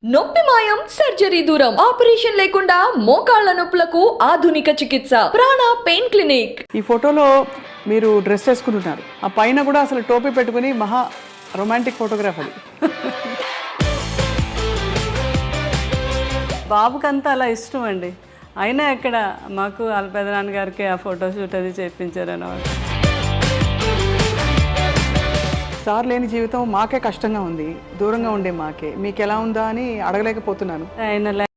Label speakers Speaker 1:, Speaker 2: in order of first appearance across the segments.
Speaker 1: నొప్పి మాయం సర్జరీ దూరం ఆపరేషన్ లేకుండా మోకాళ్ల నొప్పులకు ఆధునిక చికిత్స ప్రాణ పెయిన్ క్లినిక్.
Speaker 2: ఈ ఫోటోలో మీరు డ్రెస్ వేసుకుంటున్నారు, ఆ పైన కూడా అసలు టోపీ పెట్టుకుని మహా రొమాంటిక్ ఫోటోగ్రాఫ్ అది.
Speaker 3: బాబుకంతా అలా ఇష్టం అండి. అయినా ఎక్కడ మాకు వాళ్ళ పెదనాన్నగారికి ఆ ఫోటోషూట్ అది చేయించారు అన్నమాట.
Speaker 2: సార్ లేని జీవితం మాకే కష్టంగా ఉంది, దూరంగా ఉండే మాకే. మీకు ఎలా ఉందా అని అడగలేకపోతున్నాను.
Speaker 3: ఆయన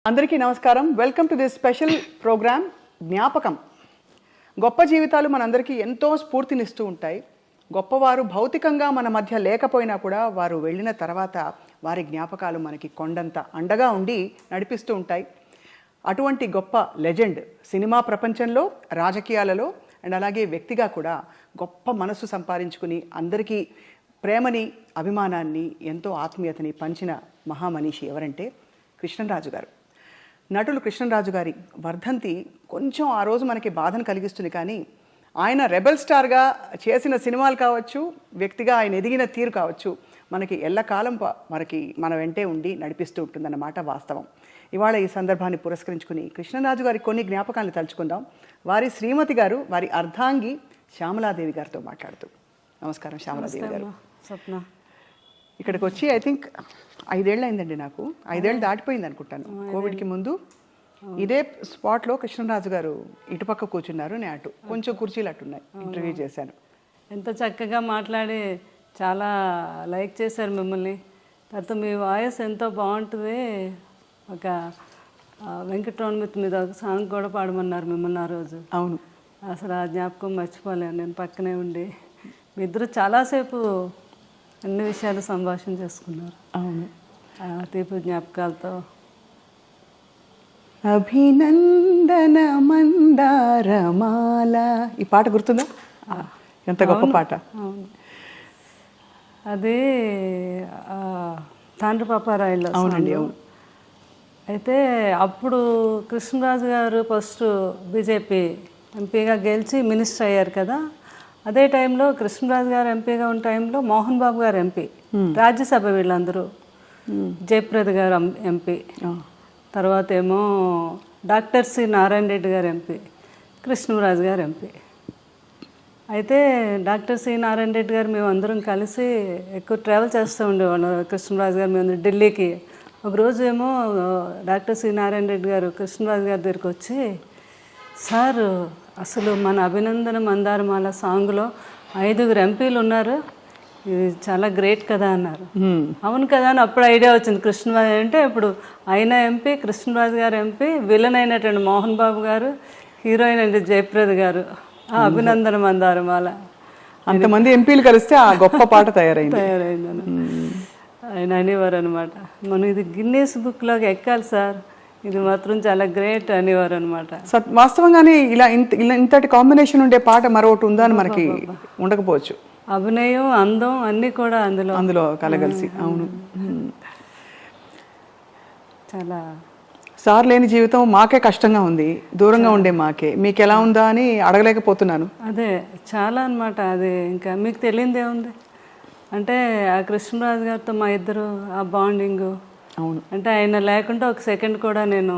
Speaker 2: అందరికీ నమస్కారం. Welcome to this special program జ్ఞాపకం. గొప్ప జీవితాలు మనందరికీ ఎంతో స్ఫూర్తినిస్తూ ఉంటాయి. గొప్పవారు భౌతికంగా మన మధ్య లేకపోయినా కూడా వారు వెళ్ళిన తర్వాత వారి జ్ఞాపకాలు మనకి కొండంత అండగా ఉండి నడిపిస్తూ ఉంటాయి. అటువంటి గొప్ప లెజెండ్ సినిమా ప్రపంచంలో, రాజకీయాలలో అండ్ అలాగే వ్యక్తిగా కూడా గొప్ప మనసు సంపాదించుకుని అందరికీ ప్రేమని, అభిమానాన్ని, ఎంతో ఆత్మీయతని పంచిన మహామనీషి ఎవరంటే కృష్ణరాజు గారు. నటులు కృష్ణరాజు గారి వర్ధంతి కొంచెం ఆ రోజు మనకి బాధను కలిగిస్తుంది. కానీ ఆయన రెబెల్ స్టార్గా చేసిన సినిమాలు కావచ్చు, వ్యక్తిగా ఆయన ఎదిగిన తీరు కావచ్చు, మనకి ఎల్లకాలం మన వెంటే ఉండి నడిపిస్తూ ఉంటుందన్నమాట వాస్తవం. ఇవాళ ఈ సందర్భాన్ని పురస్కరించుకుని కృష్ణరాజు గారి కొన్ని జ్ఞాపకాలను తలుచుకుందాం. వారి శ్రీమతి గారు, వారి అర్ధాంగి శ్యామలాదేవి గారితో మాట్లాడుతూ. నమస్కారం శ్యామలాదేవి గారు.
Speaker 3: స్వప్న
Speaker 2: ఇక్కడికి వచ్చి ఐ థింక్ 5 ఏళ్ళు అయిందండి. నాకు 5 ఏళ్ళు దాటిపోయింది అనుకుంటాను. కోవిడ్కి ముందు ఇదే స్పాట్లో కృష్ణరాజు గారు ఇటుపక్క కూర్చున్నారు, నేను అటు. కొంచెం కుర్చీలు అట్టున్నాయి. ఇంటర్వ్యూ చేశాను.
Speaker 3: ఎంత చక్కగా మాట్లాడి చాలా లైక్ చేశారు మిమ్మల్ని. తర్వాత మీ వాయిస్ ఎంతో బాగుంటుంది. ఒక వెంకటరమణ మీద ఒక సాంగ్ కూడా పాడమన్నారు మిమ్మల్ని ఆ రోజు.
Speaker 2: అవును,
Speaker 3: అసలు ఆ జ్ఞాపకం మర్చిపోలేను. నేను పక్కనే ఉండి మీ ఇద్దరు చాలాసేపు అన్ని విషయాలు సంభాషణ చేసుకున్నారు.
Speaker 2: అవును,
Speaker 3: తీపి జ్ఞాపకాలతో.
Speaker 2: అభినందన మందారమాల, ఈ పాట గుర్తుందా? ఎంత గొప్ప పాట.
Speaker 3: అవును, అది తాండ్ర పాపారాయుల్లో.
Speaker 2: అవునండి, అవును.
Speaker 3: అయితే అప్పుడు కృష్ణరాజు గారు ఫస్ట్ బీజేపీ ఎంపీగా గెలిచి మినిస్టర్ అయ్యారు కదా. అదే టైంలో కృష్ణరాజు గారు ఎంపీగా ఉన్న టైంలో మోహన్ బాబు గారు ఎంపీ, రాజ్యసభ వీళ్ళందరూ. జయప్రద గారు ఎంపీ, తర్వాత ఏమో డాక్టర్ సి నారాయణ రెడ్డి గారు ఎంపీ, కృష్ణరాజు గారు ఎంపీ. అయితే డాక్టర్ సి నారాయణ రెడ్డి గారు మేమందరం కలిసి ఎక్కువ ట్రావెల్ చేస్తూ ఉండేవాళ్ళం. కృష్ణరాజు గారు మేము ఢిల్లీకి. ఒకరోజు ఏమో డాక్టర్ సి నారాయణ రెడ్డి గారు కృష్ణరాజు గారి దగ్గరికి వచ్చి, సార్ అసలు మన అభినందన మందారమాల సాంగ్లో 5 ఎంపీలు ఉన్నారు, ఇది చాలా గ్రేట్ కదా అన్నారు. అవును కదా అని అప్పుడు ఐడియా వచ్చింది. కృష్ణరాజు అంటే ఇప్పుడు ఆయన ఎంపీ, కృష్ణరాజు గారు ఎంపీ, విలన్ అయినటువంటి మోహన్ బాబు గారు, హీరోయిన్ అంటే జయప్రద గారు. ఆ అభినందన మందారమాల
Speaker 2: అంతమంది ఎంపీలు కలిస్తే ఆ గొప్ప పాట తయారైందని
Speaker 3: ఆయన అనేవారు అనమాట. మనం ఇది గిన్నీస్ బుక్లోకి ఎక్కాలి సార్, ఇది మాత్రం చాలా గ్రేట్ అనేవారు అనమాట.
Speaker 2: వాస్తవంగానే ఇలా ఇంతటి కాంబినేషన్ ఉండే పాట మరొకటి ఉందా అని మనకి ఉండకపోవచ్చు.
Speaker 3: అభినయం, అందం అన్నీ కూడా అందులో
Speaker 2: కలగలిసి. అవును,
Speaker 3: చాలా.
Speaker 2: సార్ లేని జీవితం మాకే కష్టంగా ఉంది, దూరంగా ఉండే మాకే. మీకు ఎలా ఉందా అని అడగలేకపోతున్నాను.
Speaker 3: అదే చాలా అనమాట. అది ఇంకా మీకు తెలియదే ఉంది అంటే ఆ కృష్ణరాజు గారితో మా ఇద్దరు ఆ బాండింగు.
Speaker 2: అవును,
Speaker 3: అంటే ఆయన లేకుండా ఒక సెకండ్ కూడా నేను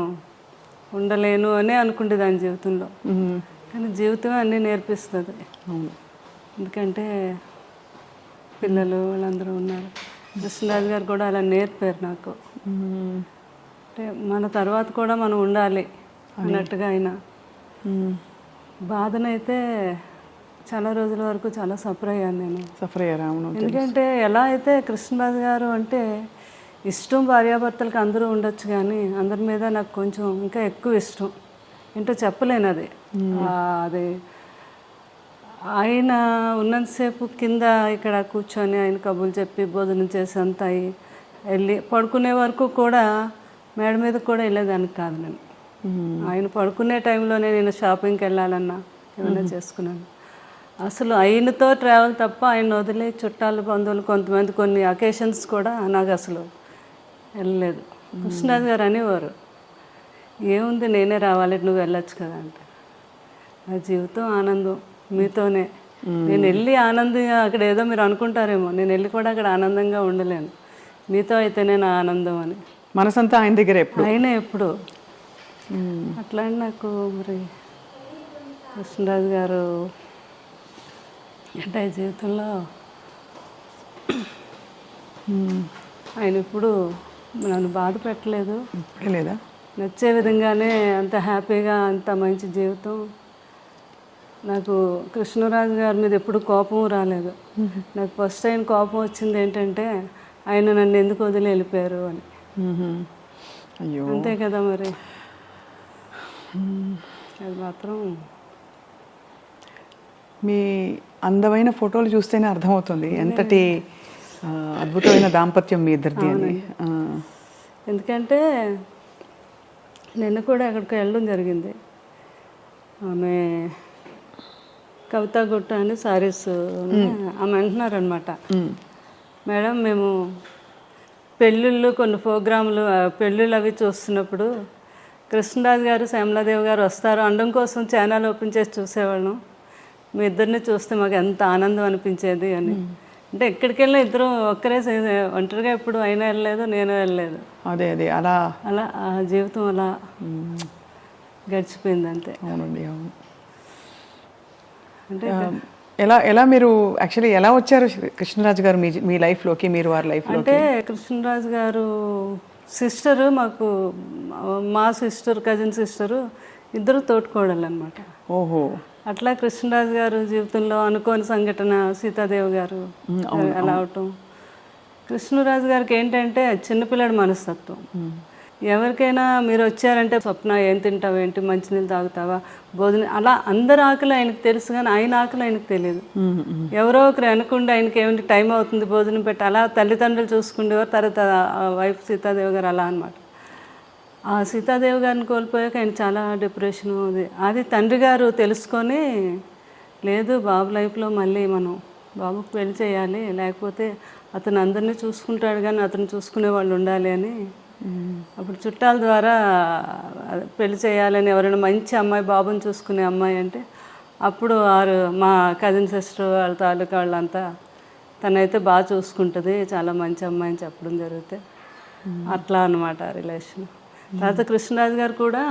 Speaker 3: ఉండలేను అని అనుకుంటే దాని జీవితంలో. కానీ జీవితమే అన్నీ నేర్పిస్తుంది.
Speaker 2: అవును,
Speaker 3: ఎందుకంటే పిల్లలు వాళ్ళందరూ ఉన్నారు. కృష్ణరాజు గారు కూడా అలా నేర్పారు నాకు. అంటే మన తర్వాత కూడా మనం ఉండాలి అన్నట్టుగా. ఆయన బాధనైతే చాలా రోజుల వరకు చాలా సఫర్ అయ్యాను నేను.
Speaker 2: సఫర్ అయ్యారా? అవును.
Speaker 3: ఎందుకంటే ఎలా అయితే కృష్ణరాజు గారు అంటే ఇష్టం భార్యాభర్తలకు అందరూ ఉండొచ్చు, కానీ అందరి మీద నాకు కొంచెం ఇంకా ఎక్కువ ఇష్టం. ఏంటో చెప్పలేను. అది ఆయన ఉన్నంతసేపు కింద ఇక్కడ కూర్చొని ఆయన కబుర్లు చెప్పి భోజనం చేసి అంతా వెళ్ళి పడుకునే వరకు కూడా మేడ మీద కూడా వెళ్ళేదానికి కాదు నేను. ఆయన పడుకునే టైంలోనే నేను షాపింగ్కి వెళ్ళాలన్నా ఏమైనా చేసుకున్నాను. అసలు ఆయనతో ట్రావెల్ తప్ప ఆయన వదిలే చుట్టాలు బంధువులు కొంతమంది కొన్ని అకేషన్స్ కూడా నాకు అసలు వెళ్ళలేదు. కృష్ణరాజు గారు అనేవారు, ఏముంది నేనే రావాలి, నువ్వు వెళ్ళొచ్చు కదా అంటే. నా జీవితం ఆనందం మీతోనే. నేను వెళ్ళి ఆనందంగా అక్కడ ఏదో మీరు అనుకుంటారేమో, నేను వెళ్ళి కూడా అక్కడ ఆనందంగా ఉండలేను, మీతో అయితేనే నా ఆనందం అని.
Speaker 2: మనసంతా ఆయన దగ్గర ఎప్పుడు,
Speaker 3: అయినా ఎప్పుడు అట్లా అని నాకు మరి కృష్ణరాజు గారు అంటే జీవితంలో ఆయన ఇప్పుడు నన్ను బాధ పెట్టలేదు,
Speaker 2: లేదా
Speaker 3: నచ్చే విధంగానే అంత హ్యాపీగా అంత మంచి జీవితం. నాకు కృష్ణరాజు గారి మీద ఎప్పుడు కోపం రాలేదు. నాకు ఫస్ట్ టైం కోపం వచ్చింది ఏంటంటే ఆయన నన్ను ఎందుకు వదిలి వెళ్ళిపోయారు అని.
Speaker 2: అయ్యో,
Speaker 3: అంతే కదా మరి. అది మాత్రం
Speaker 2: మీ అందమైన ఫోటోలు చూస్తేనే అర్థమవుతుంది ఎంతటి అద్భుతమైన దాంపత్యం మీ ఇద్దరిది అని.
Speaker 3: ఎందుకంటే నిన్న కూడా అక్కడికి వెళ్ళడం జరిగింది. ఆమె కవితా గుట్ట అని సారీస్ ఆమె అంటున్నారనమాట, మేడం మేము పెళ్ళిళ్ళు కొన్ని ప్రోగ్రాములు పెళ్ళిళ్ళు అవి చూస్తున్నప్పుడు కృష్ణరాజు గారు శ్యామలాదేవి గారు వస్తారు అనడం కోసం ఛానల్ ఓపెన్ చేసి చూసేవాళ్ళం. మీ ఇద్దరిని చూస్తే మాకు ఎంత ఆనందం అనిపించేది అని. అంటే ఎక్కడికి వెళ్ళినా ఇద్దరు ఒక్కరే ఒంటరిగా ఎప్పుడు అయినా వెళ్ళలేదు, నేను వెళ్ళలేదు.
Speaker 2: అదే అదే అలా
Speaker 3: అలా ఆ జీవితం అలా గడిచిపోయింది అంతే.
Speaker 2: అవునండి, అవును.
Speaker 3: అంటే
Speaker 2: ఎలా ఎలా మీరు యాక్చువల్లీ ఎలా వచ్చారు కృష్ణరాజు గారు మీ లైఫ్లోకి, మీరు వారి లైఫ్లో?
Speaker 3: అంటే కృష్ణరాజు గారు సిస్టరు, మాకు మా సిస్టర్ కజిన్ సిస్టరు ఇద్దరు తోటికోడళ్ళు అనమాట.
Speaker 2: ఓహో.
Speaker 3: అట్లా కృష్ణరాజు గారు జీవితంలో అనుకోని సంఘటన సీతాదేవి గారు అలా అవటం. కృష్ణరాజు గారికి ఏంటంటే చిన్నపిల్లడి మనస్తత్వం. ఎవరికైనా మీరు వచ్చారంటే స్వప్న ఏం తింటావు, ఏంటి మంచినీళ్ళు తాగుతావా, భోజనం, అలా అందరి ఆకలి ఆయనకు తెలుసు కానీ ఆయన ఆకలి ఆయనకు తెలియదు. ఎవరో ఒకరు అనుకుంటే ఆయనకి ఏమిటి టైం అవుతుంది భోజనం పెట్టి అలా తల్లిదండ్రులు చూసుకుండేవారు. తర్వాత వైఫ్ సీతాదేవి గారు అలా అనమాట. ఆ సీతాదేవి గారిని కోల్పోయాక ఆయన చాలా డిప్రెషన్. అది తండ్రి గారు తెలుసుకొని, లేదు బాబు లైఫ్లో మళ్ళీ మనం బాబుకు పెళ్లి చేయాలి, లేకపోతే అతను అందరినీ చూసుకుంటాడు కానీ అతను చూసుకునే వాళ్ళు ఉండాలి అని అప్పుడు చుట్టాల ద్వారా పెళ్లి చేయాలని, ఎవరైనా మంచి అమ్మాయి బాబుని చూసుకునే అమ్మాయి అంటే అప్పుడు మా కజిన్ సిస్టర్ వాళ్ళ తాలూకా వాళ్ళంతా తనైతే బాగా చూసుకుంటుంది, చాలా మంచి అమ్మాయి అని చెప్పడం జరిగితే అట్లా అనమాట రిలేషన్. తర్వాత కృష్ణరాజు గారు కూడా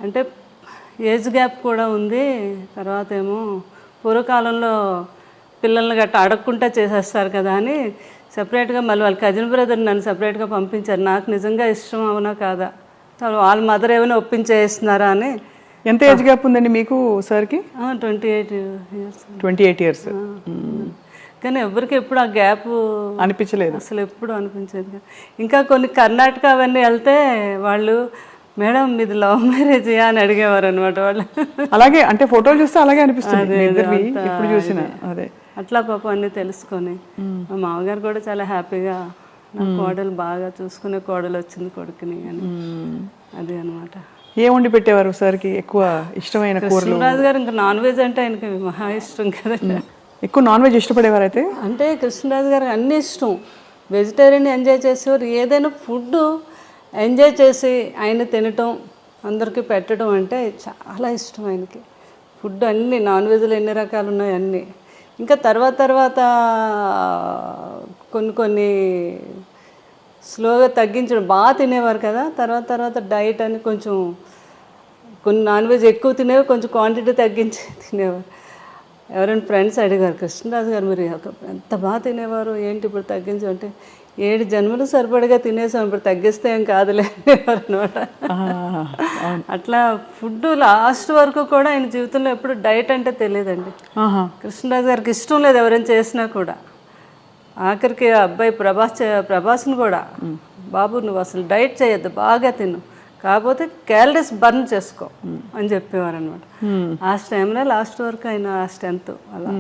Speaker 3: అంటే ఏజ్ గ్యాప్ కూడా ఉంది. తర్వాత ఏమో పూర్వకాలంలో పిల్లల్ని గట్రా అడగకుండా చేసేస్తారు కదా అని సపరేట్గా మళ్ళీ వాళ్ళ కజిన్ బ్రదర్ నన్ను సపరేట్గా పంపించారు. నాకు నిజంగా ఇష్టం అవునా కాదా, వాళ్ళ మదర్ ఏమైనా ఒప్పించేస్తున్నారా అని.
Speaker 2: ఎంత ఏజ్ గ్యాప్ ఉందండి మీకు సార్కి?
Speaker 3: 28 years.
Speaker 2: 28 years.
Speaker 3: కానీ ఎవరికి ఎప్పుడు ఆ గ్యాప్
Speaker 2: అనిపించలేదు,
Speaker 3: అసలు ఎప్పుడు అనిపించేది. ఇంకా కొన్ని కర్ణాటక అవన్నీ వెళ్తే వాళ్ళు, మేడం మీది లవ్ మ్యారేజ్ అని అడిగేవారు అనమాట వాళ్ళు.
Speaker 2: అలాగే అంటే ఫోటోలు చూస్తే అలాగే అనిపిస్తుంది ఇప్పుడు చూసిన. అదే
Speaker 3: అట్లా పాపం అన్నీ తెలుసుకొని మా మామగారు కూడా చాలా హ్యాపీగా నా కోడలు బాగా చూసుకునే కోడలు వచ్చింది కొడుకుని అని. అది అనమాట.
Speaker 2: ఏం వండి పెట్టేవారు సార్కి ఎక్కువ ఇష్టమైన కూరలు?
Speaker 3: కృష్ణరాజు గారు ఇంకా నాన్ వెజ్ అంటే ఆయనకి మహా ఇష్టం కదండి.
Speaker 2: ఎక్కువ నాన్ వెజ్ ఇష్టపడేవారు అయితే?
Speaker 3: అంటే కృష్ణరాజు గారికి అన్నీ ఇష్టం. వెజిటేరియన్ ఎంజాయ్ చేసేవారు. ఏదైనా ఫుడ్ ఎంజాయ్ చేసి ఆయన తినటం, అందరికీ పెట్టడం అంటే చాలా ఇష్టం ఆయనకి. ఫుడ్ అన్నీ నాన్ వెజ్లో ఎన్ని రకాలు ఉన్నాయి అన్నీ. ఇంకా తర్వాత కొన్ని స్లోగా తగ్గించడం, బాగా తినేవారు కదా. తర్వాత డైట్ అని కొంచెం కొన్ని నాన్ వెజ్ ఎక్కువ తినేవి, కొంచెం క్వాంటిటీ తగ్గించి తినేవారు. ఎవరైనా ఫ్రెండ్స్ అడిగారు, కృష్ణరాజు గారు మీరు ఎంత బాగా తినేవారు, ఏంటి ఇప్పుడు తగ్గించి అంటే, 7 జన్మలు సరిపడగా తినేసాం, ఇప్పుడు తగ్గిస్తే ఏం కాదులే అనమాట. అట్లా ఫుడ్ లాస్ట్ వరకు కూడా ఆయన జీవితంలో ఎప్పుడు డైట్ అంటే తెలియదండి. కృష్ణరాజు గారికి ఇష్టం లేదు ఎవరైనా చేసినా కూడా. ఆఖరికి అబ్బాయి ప్రభాస్ని కూడా, బాబు నువ్వు అసలు డైట్ చేయొద్దు, బాగా తిను, కాకపోతే క్యాలరీస్ బర్న్ చేసుకో అని చెప్పేవారు అనమాట. ఆ టైంలో లాస్ట్ వరకు ఆయన ఆ స్ట్రెంత్ అలా.